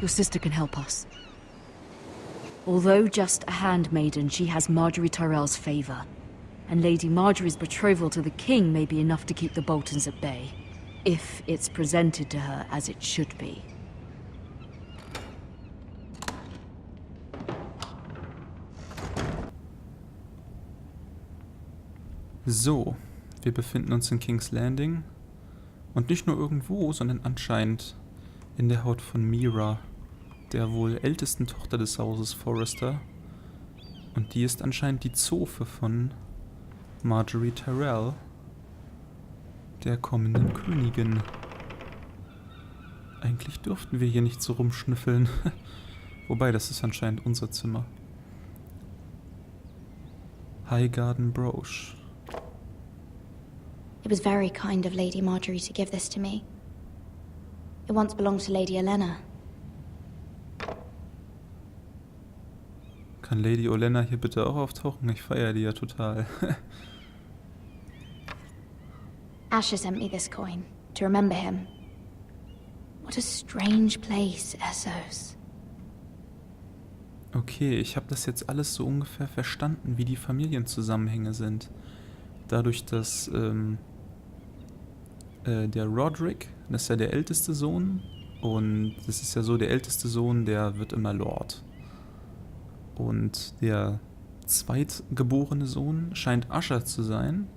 Your sister can help us. Although just a handmaiden, she has Marjorie Tyrell's favor. And Lady Marjorie's betrothal to the king may be enough to keep the Boltons at bay. If it's presented to her as it should be. So, wir befinden uns in King's Landing. Und nicht nur irgendwo, sondern anscheinend in der Haut von Mira, der wohl ältesten Tochter des Hauses Forrester. Und die ist anscheinend die Zofe von Marjorie Tyrell, der kommenden Königin. Eigentlich dürften wir hier nicht so rumschnüffeln. Wobei, das ist anscheinend unser Zimmer. Highgarden Brooch. It was very kind of Lady Marjorie to give this to me. It once belonged to Lady Olenna. Kann Lady Olenna hier bitte auch auftauchen? Ich feiere die ja total. Asher sent me this coin, to remember him. What a strange place, Essos. Okay, ich habe das jetzt alles so ungefähr verstanden, wie die Familienzusammenhänge sind. Dadurch, dass der Roderick, das ist ja der älteste Sohn, und das ist ja so, der älteste Sohn, der wird immer Lord. Und der zweitgeborene Sohn scheint Asher zu sein.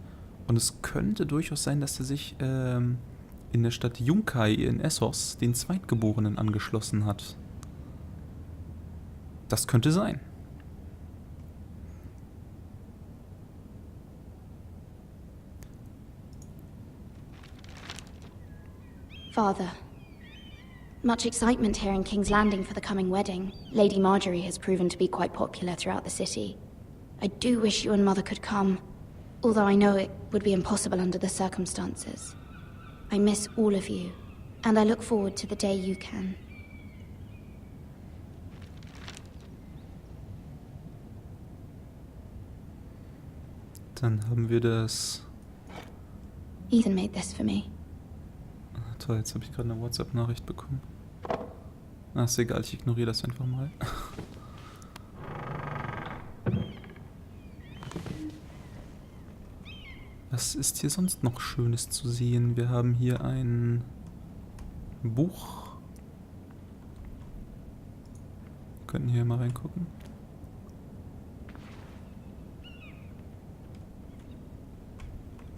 Und es könnte durchaus sein, dass er sich in der Stadt Yunkai in Essos den Zweitgeborenen angeschlossen hat. Das könnte sein. Father, much excitement here in King's Landing for the coming wedding. Lady Marjorie has proven to be quite popular throughout the city. I do wish you and Mother could come, although I know it would be impossible under the circumstances. I miss all of you, and I look forward to the day you can. Dann haben wir das... Ethan made this for me. Toll, jetzt habe ich gerade eine WhatsApp-Nachricht bekommen. Na, ist egal, ich ignoriere das einfach mal. Was ist hier sonst noch Schönes zu sehen? Wir haben hier ein Buch. Wir könnten hier mal reingucken.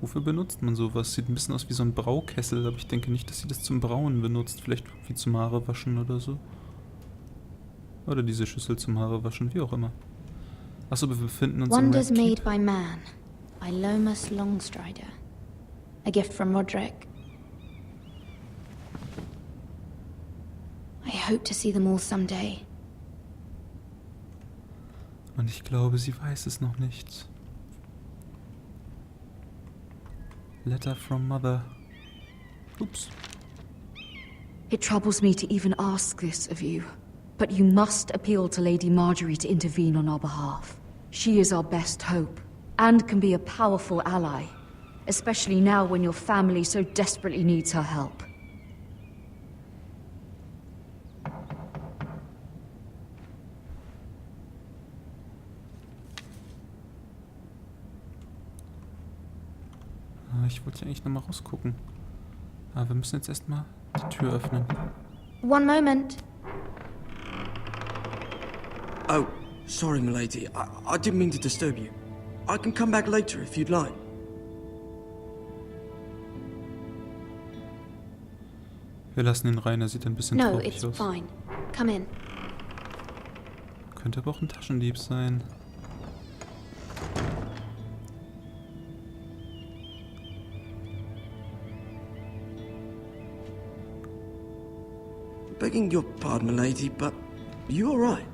Wofür benutzt man sowas? Sieht ein bisschen aus wie so ein Braukessel, aber ich denke nicht, dass sie das zum Brauen benutzt. Vielleicht wie zum Haarewaschen oder so. Oder diese Schüssel zum Haarewaschen, wie auch immer. Achso, wir befinden uns Wonders im Red made Keep. by man, by Lomas Longstrider. A gift from Roderick. I hope to see them all someday. Und ich glaube, sie weiß es noch nicht. Letter from Mother. Oops. It troubles me to even ask this of you, but you must appeal to Lady Marjorie to intervene on our behalf. She is our best hope, and can be a powerful ally, especially now when your family so desperately needs her help. Ich wollte ja eigentlich nochmal rausgucken. Aber wir müssen jetzt erstmal die Tür öffnen. One moment. Oh, sorry, milady. I didn't mean to disturb you. I can come back later if you'd like. Wir lassen ihn rein, er sieht ein bisschen No, traurig it's aus. fine. Come in. Könnte aber auch ein Taschendieb sein. Begging your pardon, milady, but you all right?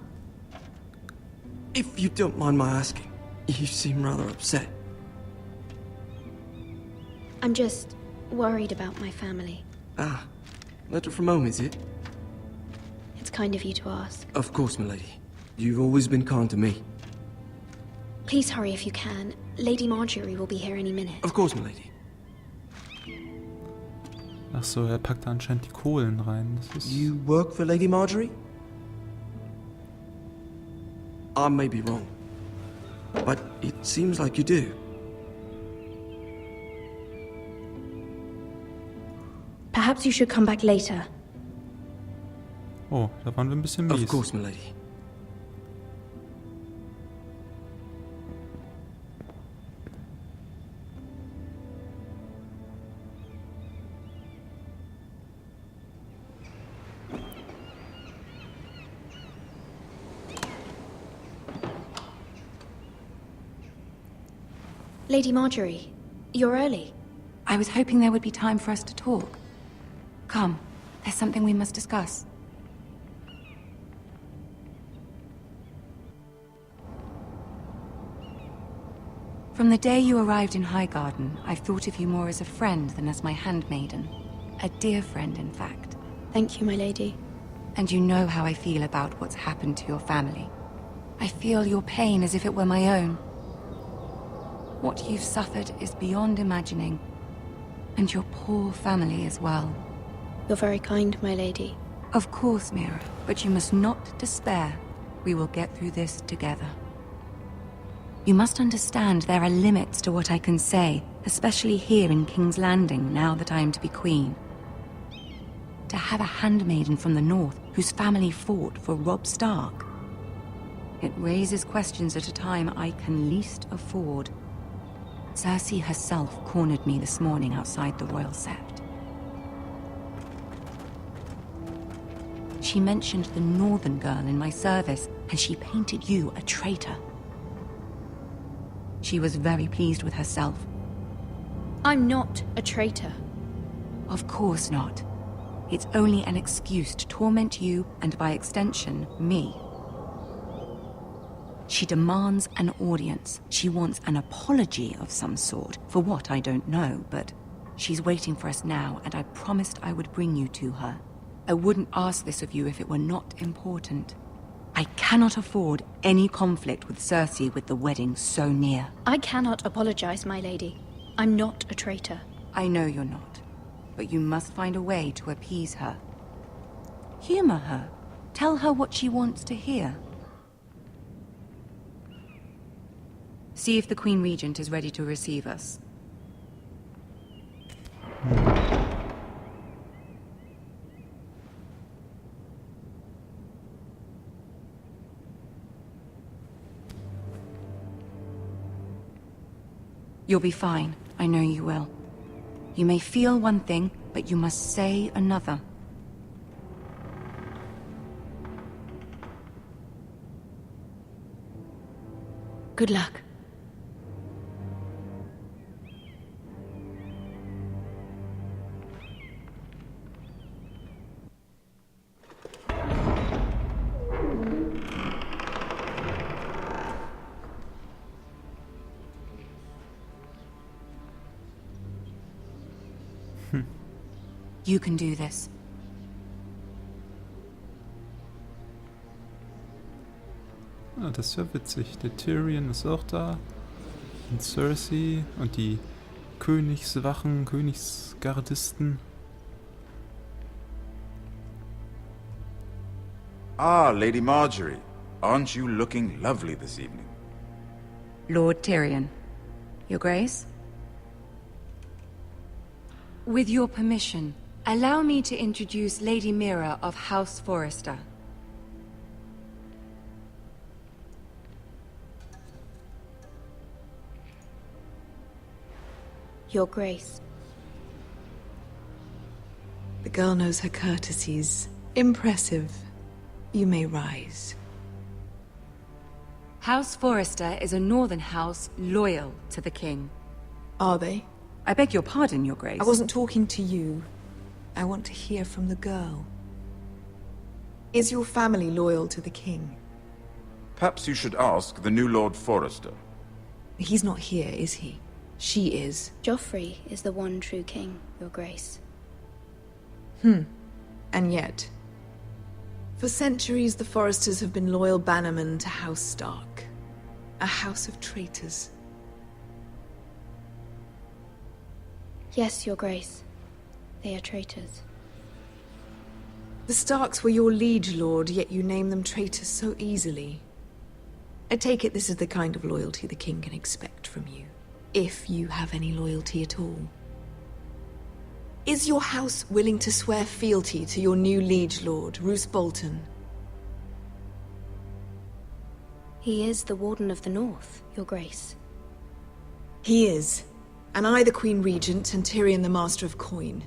If you don't mind my asking, you seem rather upset. I'm just worried about my family. Ah, letter from home, is it? It's kind of you to ask. Of course, milady. You've always been kind to me. Please hurry if you can. Lady Marjorie will be here any minute. Of course, milady. Achso, er packt da anscheinend die Kohlen rein. Das ist... You work for Lady Marjorie? I may be wrong, but it seems like you do. Perhaps you should come back later. Oh, da waren wir ein bisschen mies. Of course, milady. Lady Marjorie, you're early. I was hoping there would be time for us to talk. Come, there's something we must discuss. From the day you arrived in Highgarden, I've thought of you more as a friend than as my handmaiden. A dear friend, in fact. Thank you, my lady. And you know how I feel about what's happened to your family. I feel your pain as if it were my own. What you've suffered is beyond imagining. And your poor family as well. You're very kind, my lady. Of course, Mira, but you must not despair. We will get through this together. You must understand there are limits to what I can say, especially here in King's Landing, now that I am to be queen. To have a handmaiden from the north whose family fought for Robb Stark. It raises questions at a time I can least afford. Cersei herself cornered me this morning outside the Royal Sept. She mentioned the northern girl in my service, and she painted you a traitor. She was very pleased with herself. I'm not a traitor. Of course not. It's only an excuse to torment you, and by extension, me. She demands an audience. She wants an apology of some sort, for what I don't know, but she's waiting for us now, and I promised I would bring you to her. I wouldn't ask this of you if it were not important. I cannot afford any conflict with Cersei with the wedding so near. I cannot apologize, my lady. I'm not a traitor. I know you're not, but you must find a way to appease her. Humor her. Tell her what she wants to hear. See if the Queen Regent is ready to receive us. You'll be fine. I know you will. You may feel one thing, but you must say another. Good luck. You can do this. Ah, das ist ja witzig. Der Tyrion ist auch da. Und Cersei und die Königswachen, Königsgardisten. Ah, Lady Marjorie. Aren't you looking lovely this evening? Lord Tyrion. Your Grace? With your permission, allow me to introduce Lady Mira of House Forrester. Your Grace. The girl knows her courtesies. Impressive. You may rise. House Forrester is a northern house loyal to the king. Are they? I beg your pardon, Your Grace. I wasn't talking to you. I want to hear from the girl. Is your family loyal to the king? Perhaps you should ask the new Lord Forrester. He's not here, is he? She is. Joffrey is the one true king, Your Grace. And yet, for centuries the Forresters have been loyal bannermen to House Stark. A house of traitors. Yes, Your Grace. They are traitors. The Starks were your liege lord, yet you name them traitors so easily. I take it this is the kind of loyalty the king can expect from you, if you have any loyalty at all. Is your house willing to swear fealty to your new liege lord, Roose Bolton? He is the Warden of the North, Your Grace. He is. And I the Queen Regent, and Tyrion the Master of Coin.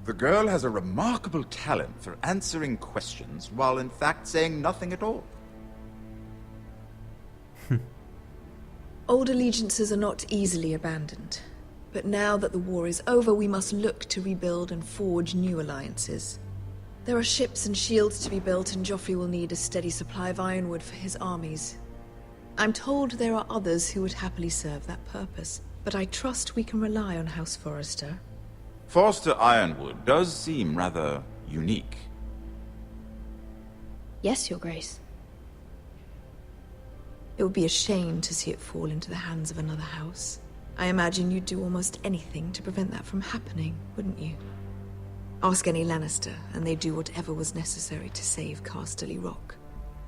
The girl has a remarkable talent for answering questions while in fact saying nothing at all. Old allegiances are not easily abandoned. But now that the war is over, we must look to rebuild and forge new alliances. There are ships and shields to be built, and Joffrey will need a steady supply of ironwood for his armies. I'm told there are others who would happily serve that purpose, but I trust we can rely on House Forrester. Forster Ironwood does seem rather unique. Yes, Your Grace. It would be a shame to see it fall into the hands of another house. I imagine you'd do almost anything to prevent that from happening, wouldn't you? Ask any Lannister, and they'd do whatever was necessary to save Casterly Rock.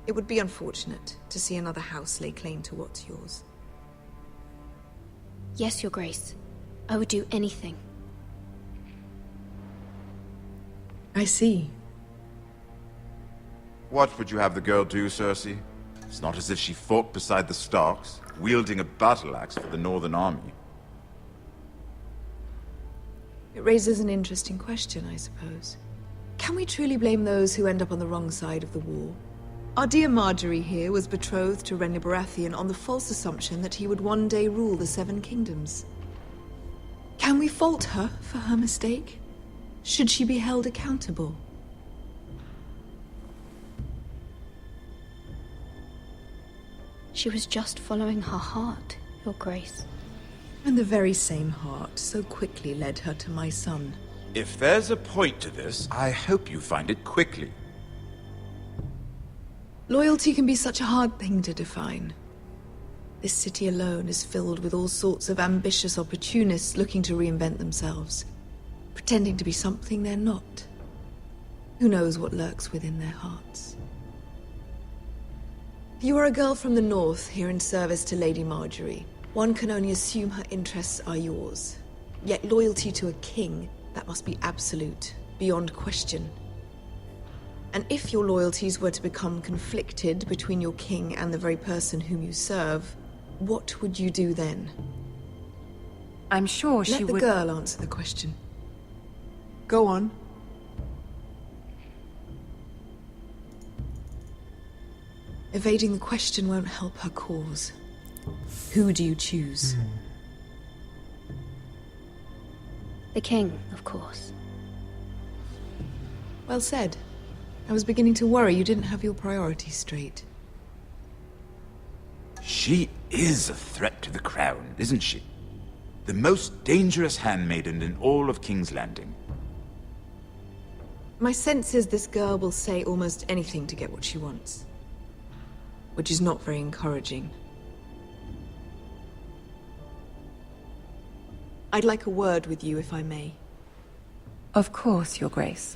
It would be unfortunate to see another house lay claim to what's yours. Yes, Your Grace. I would do anything. I see. What would you have the girl do, Cersei? It's not as if she fought beside the Starks, wielding a battle axe for the Northern Army. It raises an interesting question, I suppose. Can we truly blame those who end up on the wrong side of the war? Our dear Marjorie here was betrothed to Renly Baratheon on the false assumption that he would one day rule the Seven Kingdoms. Can we fault her for her mistake? Should she be held accountable? She was just following her heart, Your Grace. And the very same heart so quickly led her to my son. If there's a point to this, I hope you find it quickly. Loyalty can be such a hard thing to define. This city alone is filled with all sorts of ambitious opportunists looking to reinvent themselves, pretending to be something they're not. Who knows what lurks within their hearts? You are a girl from the north here in service to Lady Marjorie. One can only assume her interests are yours. Yet loyalty to a king, that must be absolute, beyond question. And if your loyalties were to become conflicted between your king and the very person whom you serve, what would you do then? I'm sure she would... Let the girl answer the question. Go on. Evading the question won't help her cause. Who do you choose? The king, of course. Well said. I was beginning to worry you didn't have your priorities straight. She is a threat to the crown, isn't she? The most dangerous handmaiden in all of King's Landing. My sense is this girl will say almost anything to get what she wants. Which is not very encouraging. I'd like a word with you, if I may. Of course, Your Grace.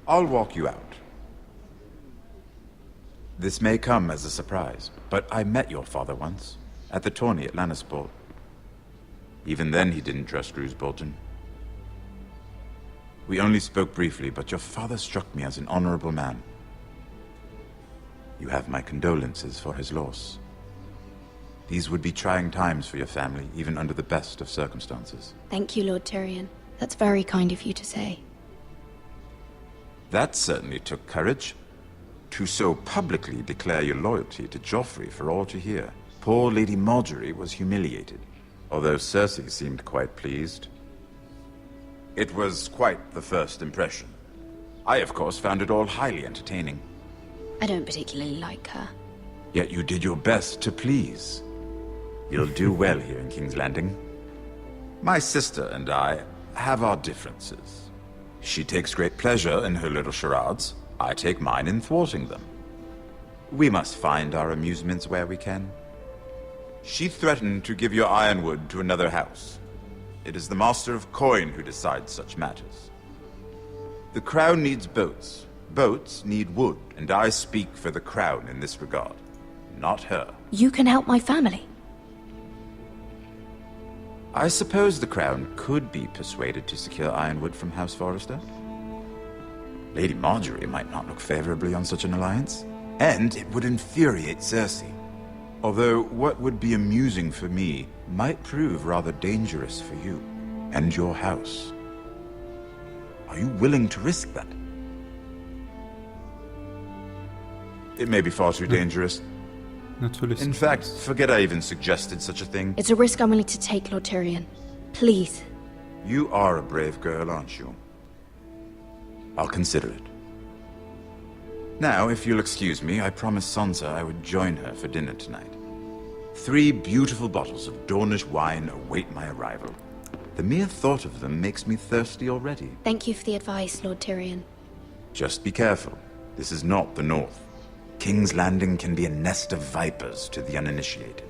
I'll walk you out. This may come as a surprise, but I met your father once, at the tourney at Lannisport. Even then he didn't trust Roose Bolton. We only spoke briefly, but your father struck me as an honorable man. You have my condolences for his loss. These would be trying times for your family, even under the best of circumstances. Thank you, Lord Tyrion. That's very kind of you to say. That certainly took courage. To so publicly declare your loyalty to Joffrey for all to hear. Poor Lady Marjorie was humiliated, although Cersei seemed quite pleased. It was quite the first impression. I, of course, found it all highly entertaining. I don't particularly like her. Yet you did your best to please. You'll do well here in King's Landing. My sister and I have our differences. She takes great pleasure in her little charades. I take mine in thwarting them. We must find our amusements where we can. She threatened to give your ironwood to another house. It is the Master of Coin who decides such matters. The crown needs boats. Boats need wood, and I speak for the crown in this regard, not her. You can help my family. I suppose the crown could be persuaded to secure ironwood from House Forrester. Lady Marjorie might not look favorably on such an alliance, and it would infuriate Cersei. Although what would be amusing for me might prove rather dangerous for you and your house. Are you willing to risk that? It may be far too dangerous. Natürlich. In fact, forget I even suggested such a thing. It's a risk I'm willing to take, Lord Tyrion. Please. You are a brave girl, aren't you? I'll consider it. Now, if you'll excuse me, I promised Sansa I would join her for dinner tonight. 3 beautiful bottles of Dornish wine await my arrival. The mere thought of them makes me thirsty already. Thank you for the advice, Lord Tyrion. Just be careful. This is not the North. King's Landing can be a nest of vipers to the uninitiated.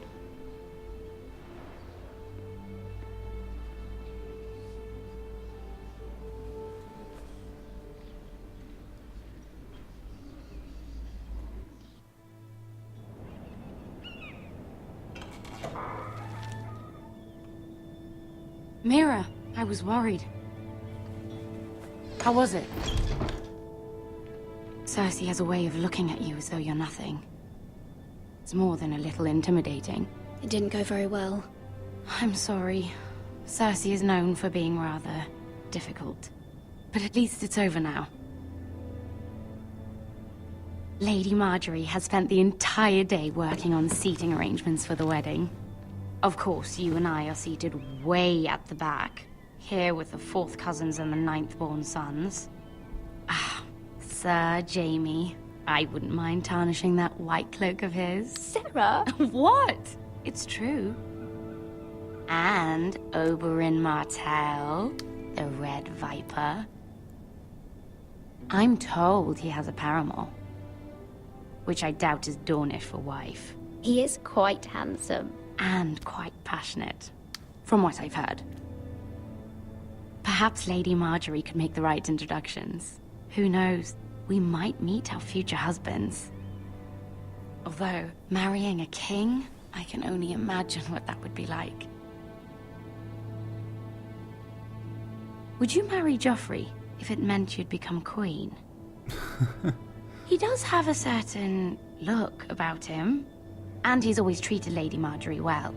Mira, I was worried. How was it? Cersei has a way of looking at you as though you're nothing. It's more than a little intimidating. It didn't go very well. I'm sorry. Cersei is known for being rather difficult. But at least it's over now. Lady Marjorie has spent the entire day working on seating arrangements for the wedding. Of course, you and I are seated way at the back, here with the 4th cousins and the 9th-born sons. Ah, Sir Jaime. I wouldn't mind tarnishing that white cloak of his. Sarah? What? It's true. And Oberyn Martell, the Red Viper. I'm told he has a paramour, which I doubt is Dornish for wife. He is quite handsome. And quite passionate, from what I've heard. Perhaps Lady Marjorie could make the right introductions. Who knows? We might meet our future husbands. Although, marrying a king, I can only imagine what that would be like. Would you marry Joffrey if it meant you'd become queen? He does have a certain look about him. And he's always treated Lady Marjorie well.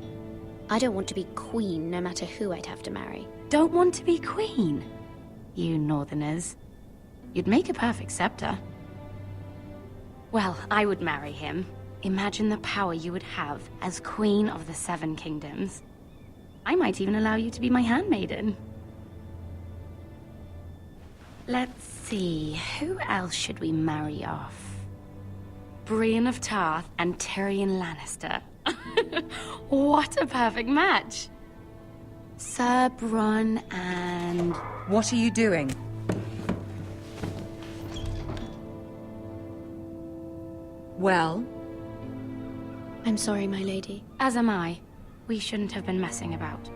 I don't want to be queen, no matter who I'd have to marry. Don't want to be queen? You northerners. You'd make a perfect scepter. Well, I would marry him. Imagine the power you would have as Queen of the 7 Kingdoms. I might even allow you to be my handmaiden. Let's see, who else should we marry off? Brienne of Tarth and Tyrion Lannister. What a perfect match! Sir Bronn and... What are you doing? Well? I'm sorry, my lady. As am I. We shouldn't have been messing about.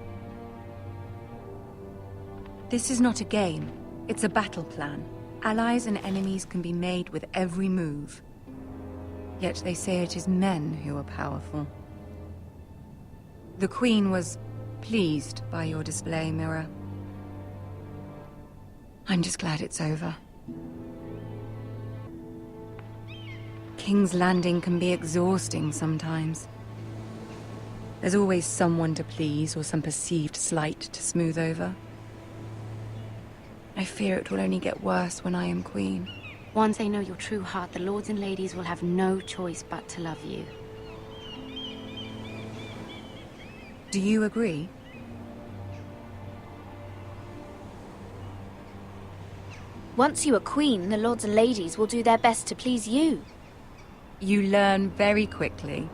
This is not a game. It's a battle plan. Allies and enemies can be made with every move. Yet they say it is men who are powerful. The Queen was pleased by your display, Mira. I'm just glad it's over. King's Landing can be exhausting sometimes. There's always someone to please or some perceived slight to smooth over. I fear it will only get worse when I am queen. Once they know your true heart, the lords and ladies will have no choice but to love you. Do you agree? Once you are queen, the lords and ladies will do their best to please you. You learn very quickly.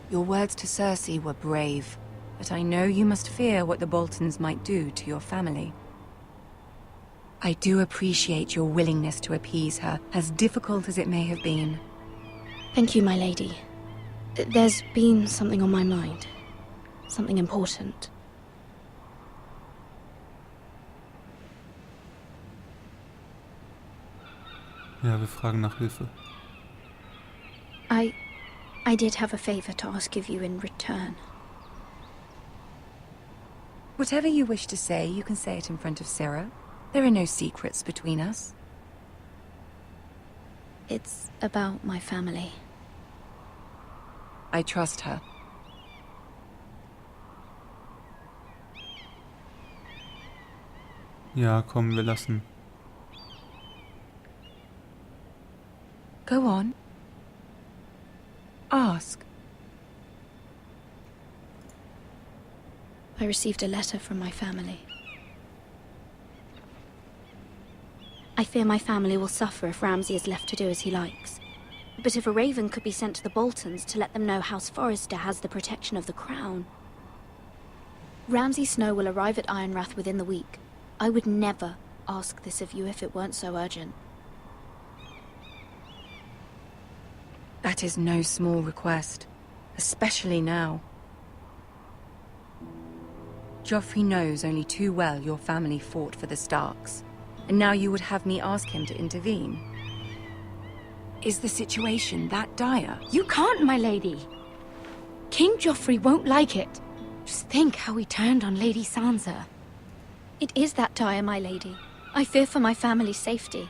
Your words to Cersei were brave, but I know you must fear what the Boltons might do to your family. I do appreciate your willingness to appease her, as difficult as it may have been. Thank you, my lady. There's been something on my mind. Something important. Ja, wir fragen nach Hilfe. I did have a favor to ask of you in return. Whatever you wish to say, you can say it in front of Sarah. There are no secrets between us. It's about my family. I trust her. Ja, komm, wir lassen. Go on. Ask. I received a letter from my family. I fear my family will suffer if Ramsay is left to do as he likes. But if a raven could be sent to the Boltons to let them know House Forrester has the protection of the crown. Ramsay Snow will arrive at Ironrath within the week. I would never ask this of you if it weren't so urgent. That is no small request, especially now. Joffrey knows only too well your family fought for the Starks, and now you would have me ask him to intervene. Is the situation that dire? You can't, my lady. King Joffrey won't like it. Just think how he turned on Lady Sansa. It is that dire, my lady. I fear for my family's safety.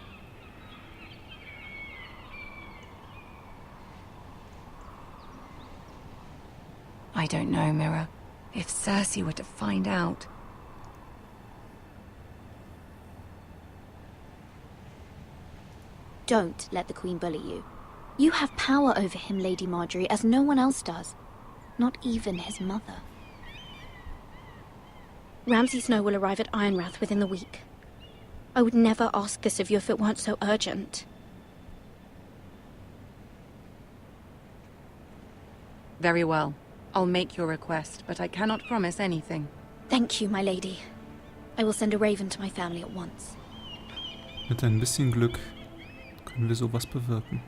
I don't know, Mira. If Cersei were to find out... Don't let the Queen bully you. You have power over him, Lady Marjorie, as no one else does. Not even his mother. Ramsay Snow will arrive at Ironrath within the week. I would never ask this of you if it weren't so urgent. Very well. I'll make your request, but I cannot promise anything. Thank you, my lady. I will send a raven to my family at once. Mit ein bisschen Glück können wir sowas bewirken.